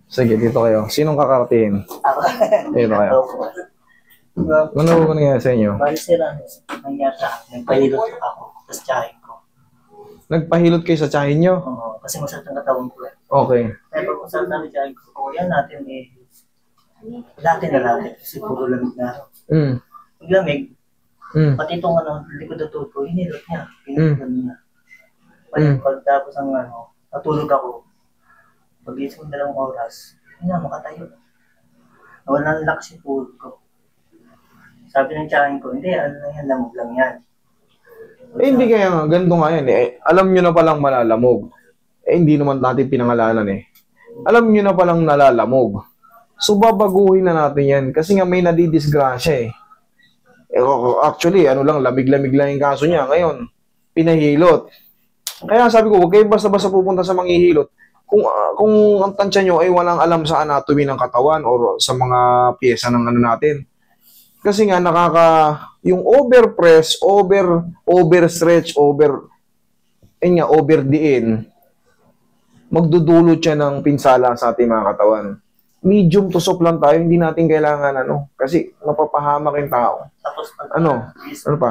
Sige, dito kayo. Sinong kakaratiin? Ako. Dito kayo. Ano ba nangyari sa inyo? Bali sila, nangyari sa akin. Nagpahilot ako. Tapos tsahin ko. Nagpahilot kayo sa tiyahin nyo? Oo, kasi masakit ang katawan ko eh. Okay. Pero kung saan namin tsahin ko, kung yan natin eh, dati na natin, kasi puro lamig na. Lamig, pati itong likod na tuhod ko, hinilot niya. Pinagdalo niya. Pagtapos ang natulog ako, pag-isip ko 2 oras, hindi na makatayo. Wala nang lakas yung tuhod ko. Sabi ng tsahin ko, hindi, yan, lamog lang yan. Hindi kaya nga, ganito nga yan eh. Alam nyo na palang malalamog. Hindi naman natin pinangalanan eh. Alam nyo na palang nalalamog. So, babaguhin na natin yan. Kasi nga may nadidisgrasya eh. Actually, lamig-lamig lang yung kaso niya. Ngayon, pinahilot. Kaya sabi ko, huwag kayo basta-basta pupunta sa manghihilot. Kung ang tansya nyo ay walang alam sa anatomy ng katawan o sa mga pyesa ng natin. Kasi nga yung overpress, overstretch, overdiin, magdudulot siya ng pinsala sa ating mga katawan. Medium to soft lang tayo, hindi natin kailangan kasi mapapahamak yung tao. Tapos Ano pa?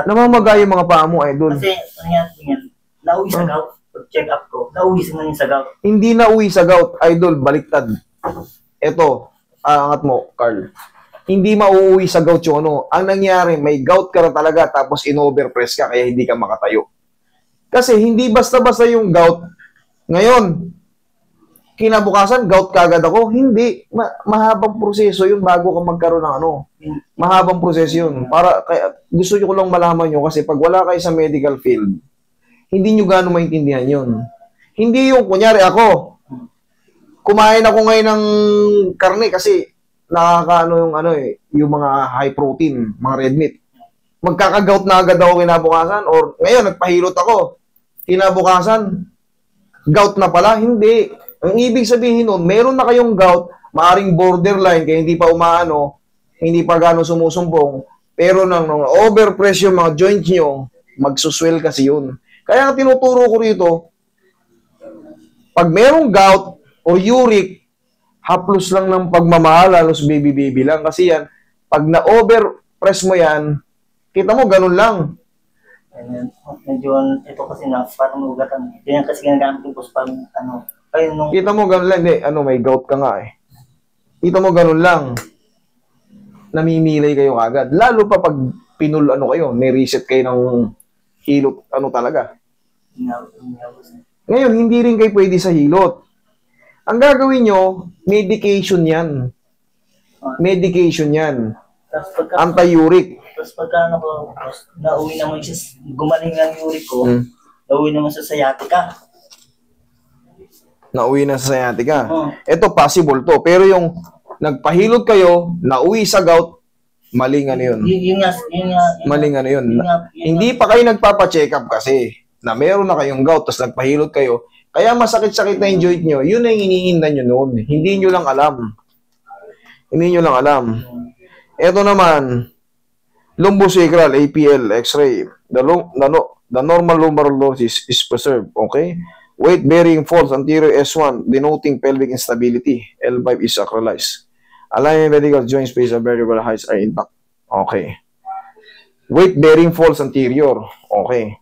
Namamaga yung mga paa mo, idol. Kasi, nauwi sa gout. Pag-check up ko, nauwi sa yung sa gout. Hindi nauwi sa gout, idol, baliktad. Ito, angat mo, Carl. Hindi mauuwi sa gout yung Ang nangyari, may gout ka na talaga tapos in-overpress ka kaya hindi ka makatayo. Kasi hindi basta-basta yung gout. Ngayon, kinabukasan, gout kagad ako. Hindi. Mahabang proseso yun bago ka magkaroon ng Mahabang proseso yun. Kaya, gusto ko lang malaman nyo kasi pag wala kayo sa medical field, hindi nyo gano'ng maintindihan yun. Hindi yung, kunyari ako, kumain ako ngayon ng karne kasi yung mga high protein, mga red meat. Magkaka-gout na agad ako kinabukasan or ngayon nagpahilot ako. Kinabukasan, gout na pala? Hindi. Ang ibig sabihin nun, meron na kayong gout, maaring borderline kaya hindi pa hindi pa gano'ng sumusumbong, pero nang overpress yung mga joints nyo, magsuswell kasi yun. Kaya tinuturo ko rito, pag merong gout o uric, haplos lang ng pagmamahal, halos baby lang. Kasi yan, pag na-overpress mo yan, kita mo, ganun lang. Medyo, ito kasi parang ugatan. Yan kasi ginagamit yung parang Kita mo, ganun lang. Hindi, may gout ka nga eh. Kita mo, ganun lang. Namimilay kayo agad. Lalo pa pag kayo, may-reset kayo ng hilot, talaga. Ngayon, hindi rin kayo pwede sa hilot. Ang gagawin nyo, medication yan. Medication yan. Anti-uric. Tapos pagka nauwi naman siya, gumaling ang uric ko, nauwi naman sa sciatica. Nauwi na sa sciatica. Ito, possible to. Pero yung nagpahilot kayo, nauwi sa gout, maling yun. Maling yun. Hindi pa kayo nagpapa-check up kasi na meron na kayong gout, tapos nagpahilot kayo. Kaya masakit-sakit na yung joint nyo, yun na yung iniinda nyo noon. Hindi nyo lang alam. Hindi nyo lang alam. Ito naman, lumbosacral, APL, X-ray. The normal lumbar lordosis is preserved. Okay? Weight-bearing falls anterior S1, denoting pelvic instability. L5 is sacralized. Alignment vertical joint space and vertebral heights are intact. Okay. Weight-bearing falls anterior. Okay.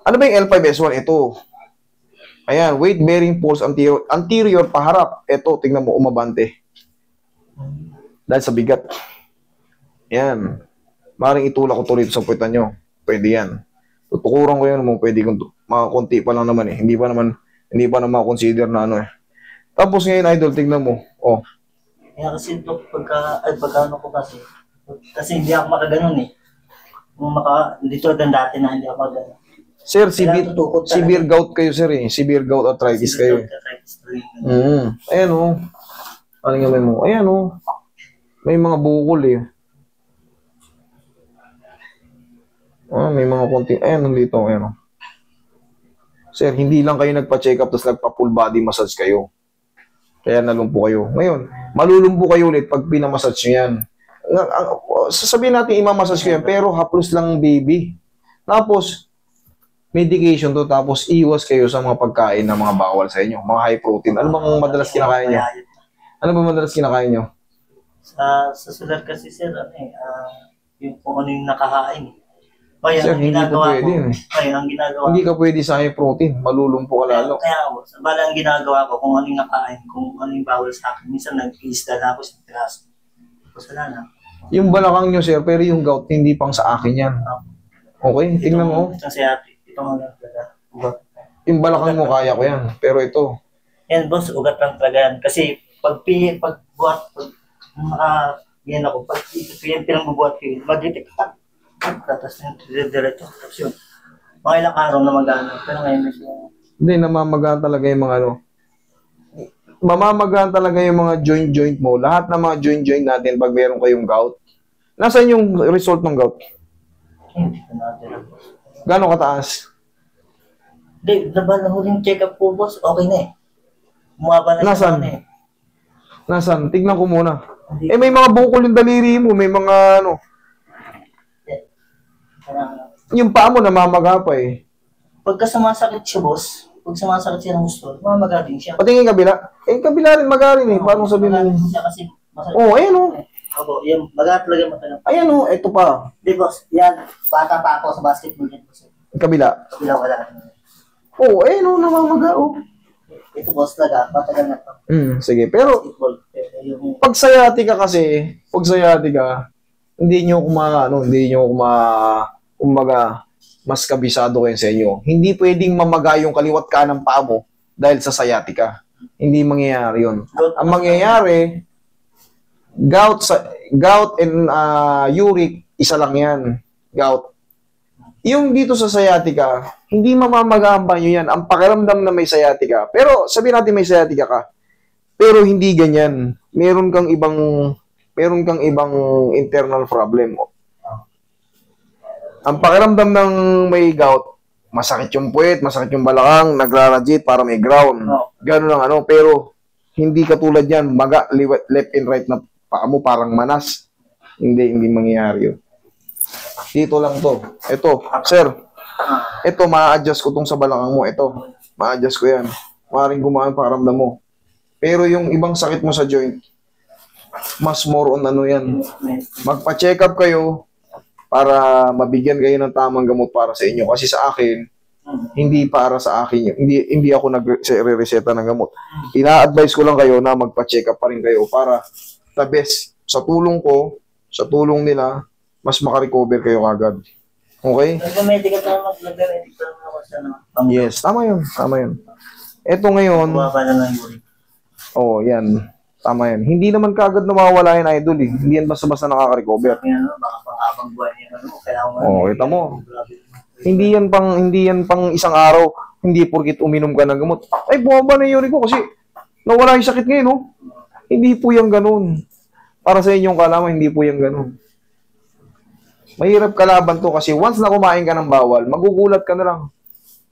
Ano ba yung L5 S1? Ito. Ayan, weight-bearing falls anterior. Anterior, paharap. Ito, tingnan mo, umabante. Dahil sa bigat. Ayan. Maring itulak ko ito rito sa puwitan nyo. Pwede yan. Tutukuran ko yun mo. Pwede kong mga konti pa lang naman eh. Hindi pa naman consider na eh. Tapos ngayon, idol, tingnan mo. Oh. Kaya kasi ito, pagka ko kasi hindi ako makaganon eh. Dito dati na hindi ako makaganon. Sir, severe gout kayo, sir eh. Severe gout arthritis kayo. Ayan o. Ano nga mo? Ayan o. May mga bukol eh. May mga konti. Ayan, nandito. Ayan o. Sir, hindi lang kayo nagpa-check up tapos nagpa-full body massage kayo. Kaya nalumpo kayo. Ngayon, malulumpo kayo ulit pag pinamassage nyo yan. Sasabihin natin imamassage ko yan, pero haplos lang baby. Tapos, medication to, tapos iwas kayo sa mga pagkain na mga bawal sa inyo, mga high protein. Ano bang madalas kinakain nyo? Ano ba madalas kinakain nyo? Sa sulat kasi sir, yung kung ano yung nakahain. Kaya Sir, ang hindi po ginagawa pwede ko, yun eh. kaya ang ginagawa Hindi ka pwede sa high protein, malulumpo ka lalo. Kaya ako, sa bala ang ginagawa ko, kung ano yung nakain, kung ano yung bawal sa akin. Minsan nag-isda na ako sa piraso. Tapos wala na. Yung balakang nyo, sir, pero yung gout, hindi pang sa akin yan. Okay, tingnan mo. Itong siyati, itong ano talaga. Ugat. Yung balakang mo, kaya ko yan. Pero ito, Yan boss, ugat lang talaga yan. Kasi pag buhat, yan ako, pag pinagbubuhat ko yun, mag-detect ka. Tapos diretso. Tapos yun. Mga ilang araw na mag-ano. Pero ngayon na siya. hindi, namamagaan talaga yung mga ano. Mamamagaan talaga yung mga joint mo. Lahat ng mga joint natin pag meron kayong gout. Nasaan yung result ng gout? Hindi ko natin boss. Gano'ng kataas? Hindi, na huling check-up po boss, okay na eh. Bumaba na siya Nasaan? na eh. Nasaan? Tignan ko muna. Hindi. Eh, may mga bukol yung daliri mo. May mga ano. Yung paa mo namamaga pa eh. Pagka sumasakit siya boss, pag sumasakit siya ng gusto, mamaga din siya. Pati yung kabila. Eh, kabila rin magaling eh. Paano sabihin Mamaga mo? din siya kasi masakit. Oh, ayan oh. Opo, yung maga talaga matalang. Ayan oh, ito pa. Di boss, yan, bata pa ako sa basketball din boss. Yung kabila. Kabila wala. Oh, ayan oh, namamaga oh. Ito boss talaga, matagal na to. Sige. Pero, Basketball. Pero yung, pag sciatica kasi, hindi nyo kumbaga, mas kabisado kayo sa inyo. Hindi pwedeng mamaga yung kaliwat kanang paa mo dahil sa sciatica. Hindi mangyayari yun. Ang mangyayari, gout and uric, isa lang yan. Gout. Yung dito sa sciatica, hindi mamamaga ang banyo yan. Ang pakiramdam na may sciatica. Pero sabihin natin may sciatica ka. Pero hindi ganyan. Meron kang ibang internal problem. Ang pakiramdam ng may gout, masakit yung puwet, masakit yung balakang, nagrarajit para may ground. Ganun lang ano. Pero hindi katulad yan, maga, left and right na paa mo parang manas. Hindi mangyayari yun. Dito lang to. Ito, sir. Ito, ma-adjust ko tong sa balakang mo. Ito, ma-adjust ko yan. Maaaring gumaan pakiramdam mo. Pero yung ibang sakit mo sa joint, mas more on ano yan. Magpa-check up kayo para mabigyan kayo ng tamang gamot para sa inyo. Kasi sa akin, hindi para sa akin yun. Hindi ako nagre-reseta ng gamot. Ina-advise ko lang kayo na magpa-check up pa rin kayo para the best. Sa tulong ko, sa tulong nila, mas makarecover kayo agad. Okay? nag-medical na mag-medical na ako siya na. Yes, tama yun. Tama yun. Ito ngayon, Bumaba na ng uric. yan. Tama yan. Hindi naman kagad nawawala yung idol eh. Hindi yan basta-basta nakaka-recover. Kaya baka pang-habang buhay niya. Kaya ako Kita mo. Hindi yan pang isang araw. Hindi porkit uminom ka ng gamot. Ay, bumaba na yung uric ko kasi nawala yung sakit ngayon, no? Hindi po yung ganun. Para sa inyong kalaman, hindi po yung ganun. Mahirap kalaban to kasi once na kumain ka ng bawal, magugulat ka na lang.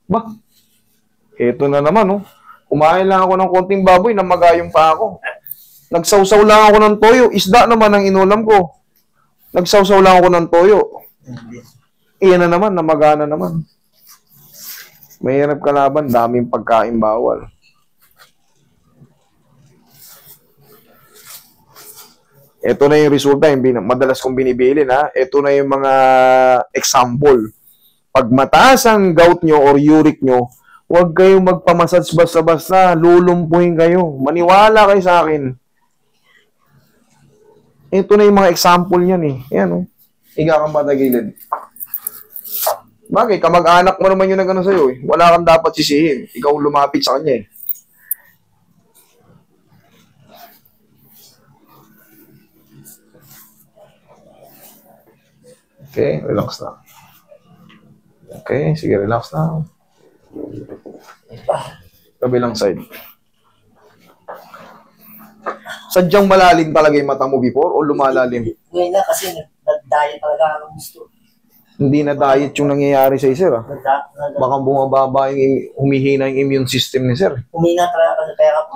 Ba? Eto na naman, no? Kumain lang ako ng konting baboy, namagayong pa ako. Nagsawsaw lang ako ng toyo. Isda naman ang inulam ko. Nagsawsaw lang ako ng toyo. Iyan na naman, namagana naman. Mahirap kalaban, daming pagkain bawal. Ito na yung resulta, yung madalas kong binibilin ha. Ito na yung mga example. Pag mataas ang gout nyo or uric nyo, huwag kayong magpamassage basta-basta, lulumpuhin kayo. Maniwala kayo sa akin. Ito na yung mga example niyan eh. Ayan oh. Higa kang patagilid. Bagay, kamag-anak mo naman yun na gano'n sa'yo eh. Wala kang dapat sisihin. Ikaw lumapit sa kanya eh. Okay, relax na. Okay, sige, relax na. Kabilang side. Sadyang malalim talaga yung mata mo before o lumalalim? Ngayon na kasi nag-diet talaga ang gusto. Hindi na diet yung nangyayari sa sir. Baka bumababa yung humihina yung immune system ni sir. Humina talaga kasi kaya ako.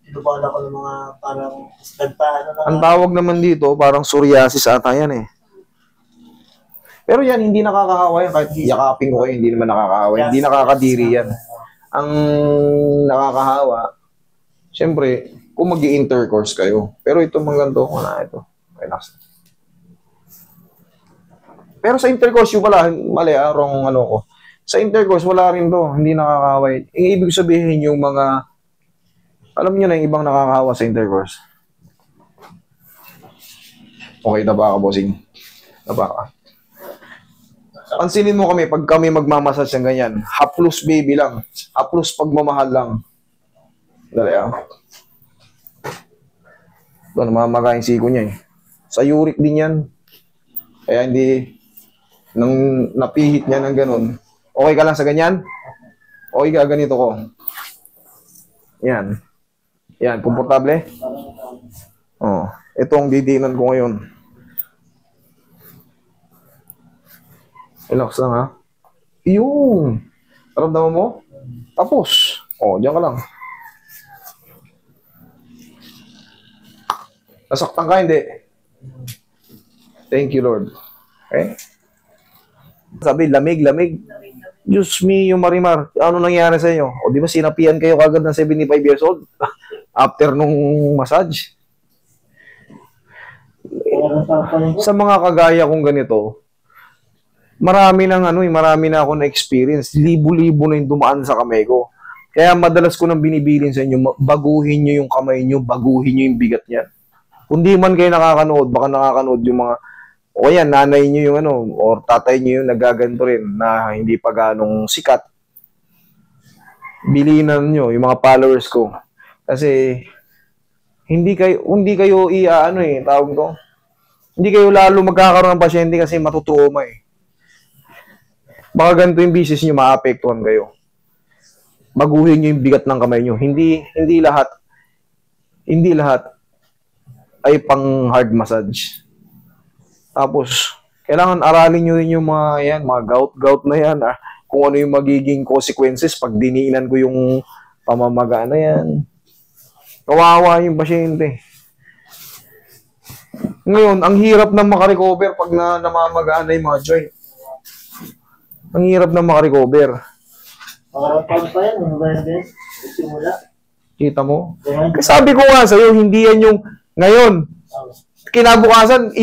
Tinubal ako ng mga parang nagpaano na. Ang tawag naman dito, parang psoriasis ata yan eh. Pero yan, hindi nakakahawa yan. Kahit yakapin ko kayo, hindi naman nakakahawa. Hindi nakakadiri yan. Ang nakakahawa, siyempre, kung mag-i-intercourse kayo. Pero ito mga ganito, wala ito. Relax. Pero sa intercourse, yung pala, mali, wrong ano ko. Sa intercourse, wala rin to. Hindi nakakahaway. Ibig sabihin yung mga, alam nyo na yung ibang nakakahawa sa intercourse. Okay, taba ka, bossing. Taba ka. Pansinin mo kami, pag kami magmamassage ng ganyan, haplos baby lang. Haplos pagmamahal lang. Dali Ito, namamagayin siko niya eh. Sa uric din yan. Kaya hindi, nang napihit niya ng ganun. Okay ka lang sa ganyan? Okay ka, ganito ko. Yan. Yan, komportable? Oh, ito ang didinan ko ngayon. Relax lang ha. Yung. Naramdaman mo? Tapos. Oh, diyan ka lang. Nasaktan ka, hindi. Thank you, Lord. Okay? Sabi, lamig. Diyos me, yung Marimar. Ano nangyari sa inyo? O di ba sinapian kayo kagad ng 75 years old? After nung massage? Sa mga kagaya kong ganito, marami na ako na experience. Libo-libo na yung dumaan sa kamay ko. Kaya madalas ko nang binibilin sa inyo, baguhin nyo yung kamay nyo, baguhin nyo yung bigat niyan. Kung di man kayo nakakanood, baka nakakanood yung mga, o yan, nanay nyo yung or tatay nyo yung nagaganto rin na hindi pa ganong sikat. Bilinan nyo, yung mga followers ko. Kasi, hindi kayo tawag ko, hindi kayo lalo magkakaroon ng pasyente kasi matutuoma eh. Baka ganito yung business nyo, maapektuhan kayo. Baguhin nyo yung bigat ng kamay nyo. Hindi lahat ay pang hard massage. Tapos, kailangan aralin nyo rin yung mga gout na yan. Kung ano yung magiging consequences pag diniinan ko yung pamamaga na yan. Kawawa yung pasyente. Ngayon, ang hirap na makarecover pag namamagaan na yung mga joint. Ang hirap na makarecover. Paano pa yan? Ano ba yan? Simula? Kita mo? Sabi ko nga sa'yo, hindi yan yung ngayon. Kinabukasan,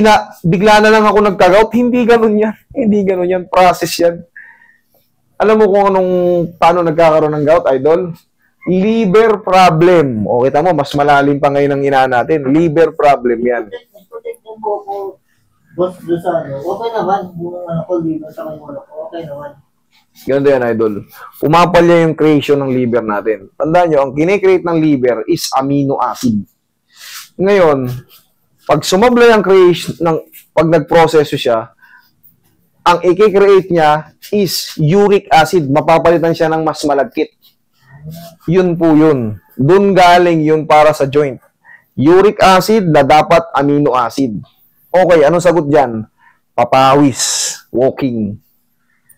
bigla na lang ako nagka-gout. Hindi ganun yan. Hindi ganun yan. Process yan. Alam mo kung paano nagkakaroon ng gout, idol? Liver problem. O, kita mo, mas malalim pa ngayon ang ina natin. Liver problem yan. Protect yung buko. Boss, doon sa okay naman. Yung liver sa mga okay naman. Ganun yan, idol. Pumapalya yung creation ng liver natin. Tandaan nyo, ang kine-create ng liver is amino acid. Ngayon, pag sumablay ang creation, pag nag-proseso siya, ang i-create niya is uric acid. Mapapalitan siya ng mas malagkit. Yun po yun. Doon galing yun para sa joint. Uric acid na dapat amino acid. Okay, anong sagot dyan? Papawis. Walking.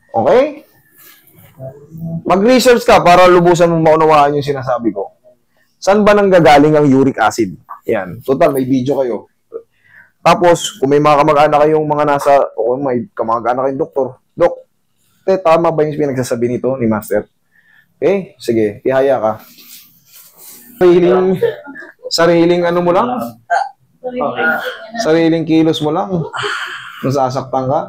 Okay? Mag-research ka para lubusan mo maunawaan yung sinasabi ko. Saan ba nang gagaling ang uric acid? Yan. Total, may video kayo. Tapos, kung may mga kamag-anak kayong may kamag-anak kayong doktor, Dok, tama ba yung pinagsasabi nito ni Master? Okay? Sige, ihaya ka. Sariling ano mo lang? Sariling kilos mo lang. Nasasaktan ka.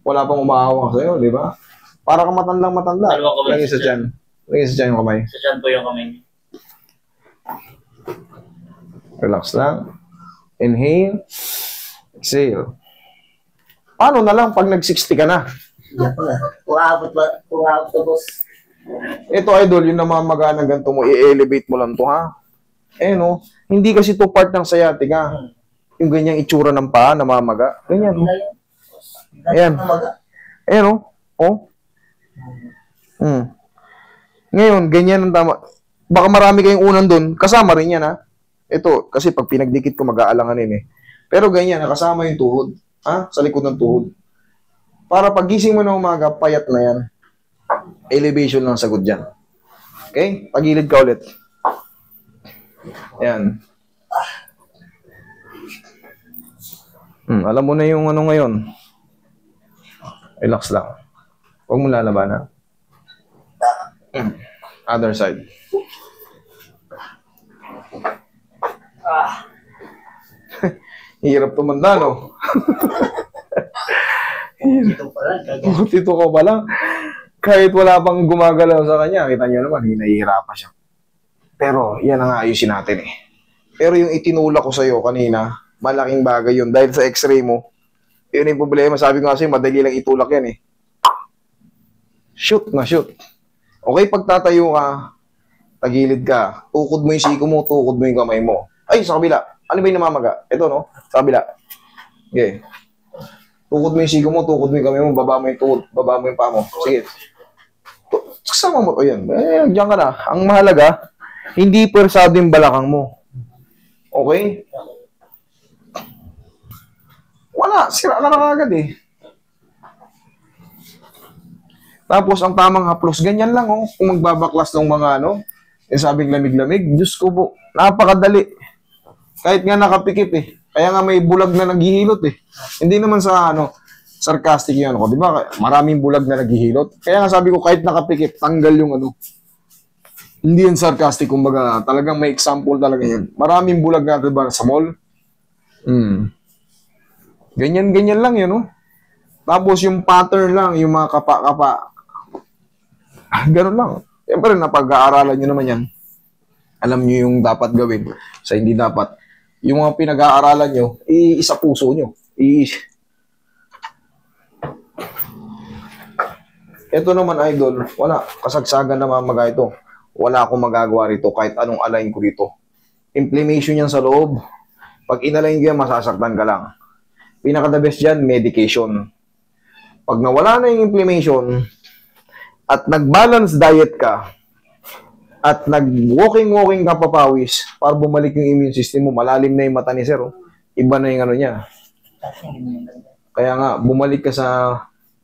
Wala pang umaawa sa'yo, di ba? Para kang matandang-matanda. Lagi sa tiyan. Lagi sa tiyan yung kamay. Sa tiyan po yung kamay. Relax lang. Inhale. Exhale. Paano na lang pag nag-60 ka na? Uabot na, boss. Ito, idol, yung namamaga na ganito mo, i-elevate mo lang to, ha? No? Hindi kasi to part ng sciatica. Yung ganyang itsura ng paa, namamaga. Ganyan, no? Ayan. Ayan, no? Oh. Ngayon, ganyan ang tama. Baka marami kayong unan doon, kasama rin yan, ha? Ito, kasi pag pinagdikit ko, mag-aalanganin, eh. Pero ganyan, nakasama yung tuhod, ha? Sa likod ng tuhod. Para pagising mo na umaga, payat na yan. Elevation lang sagot dyan. Okay? Pagilid ka ulit. Ayan. Alam mo na yung ano ngayon. Relax lang. Huwag mo lalabanan. Other side. Hirap tumanda, no? Dito pa lang. Dito ko pa lang. Kahit wala pang gumagalaw sa kanya, kita nyo naman, hinahihirapan siya. Pero, yan ang ayusin natin eh. Pero yung itinulak ko sa'yo kanina, malaking bagay yun. Dahil sa x-ray mo, yun yung problema. Sabi ko kasi, madali lang itulak yan eh. Shoot na shoot. Okay, pagtatayo ka, tagilid ka, tukod mo yung siko mo, tukod mo yung kamay mo. Ay, sa kabila. Ano ba yung namamaga? Ito, no? Sa kabila. Okay. Tukod mo yung siko mo, tukod mo yung kamay mo, baba mo yung tukod, baba mo yung paa mo. Sige. Kasama mo. O yan. Eh, diyan ka na. Ang mahalaga, hindi persado yung balakang mo. Okay? Wala. Sira ka na kagad eh. Tapos, ang tamang haplos, ganyan lang, oh. Kung magbabaklas ng mga, ano, yung sabing lamig-lamig, Diyos ko po, napakadali. Kahit nga nakapikit eh. Kaya nga may bulag na naghihilot eh. Hindi naman sa, ano, sarcastic yun ako. Di ba? Maraming bulag na naghihilot. Kaya nga sabi ko, kahit nakapikit, tanggal yung, ano. Hindi yan sarcastic, kumbaga, talagang may example talaga yan. Maraming bulag na, diba, sa mall. Ganyan-ganyan lang yun, oh. Tapos yung pattern lang, yung mga kapa-kapa. Ganun lang. Siyempre, napag-aaralan nyo naman yan. Alam nyo yung dapat gawin sa hindi dapat. Yung mga pinag-aaralan nyo, isa puso nyo. Ito naman, idol, wala. Kasagsagan na mamaga ito. Wala akong magagawa rito kahit anong align ko rito. Inflammation yan sa loob. Pag inalign ko yan, masasaktan ka lang. Pinaka-the best dyan, medication. Pag nawala na yung inflammation, at nag-balance diet ka, at nag-walking ka papawis, para bumalik yung immune system mo, malalim na yung mata ni sir, oh. Iba na yung ano niya. Kaya nga, bumalik ka sa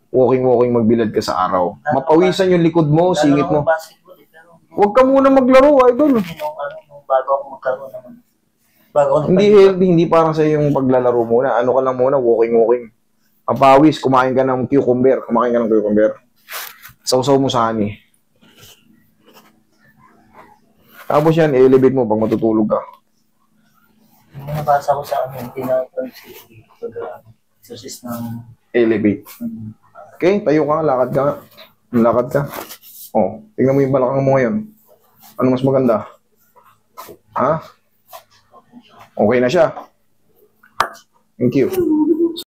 walking, magbilad ka sa araw. Mapawisan yung likod mo, singit mo. Huwag ka muna maglaro, idol. Bago ako magkaroon naman. Hindi parang sa yung paglalaro muna. Ano ka lang muna, walking. Papawis, kumain ka ng cucumber. Sausaw mo sa honey. Tapos yan, elevate mo pag matutulog ka. Nabasa ko sa amin, pag-exercise ng... Elevate. Okay, tayo ka, lakad ka. Lakad ka. Oh, tingnan mo yung balakang mo ngayon. Ano mas maganda? Ha? Okay na siya. Thank you.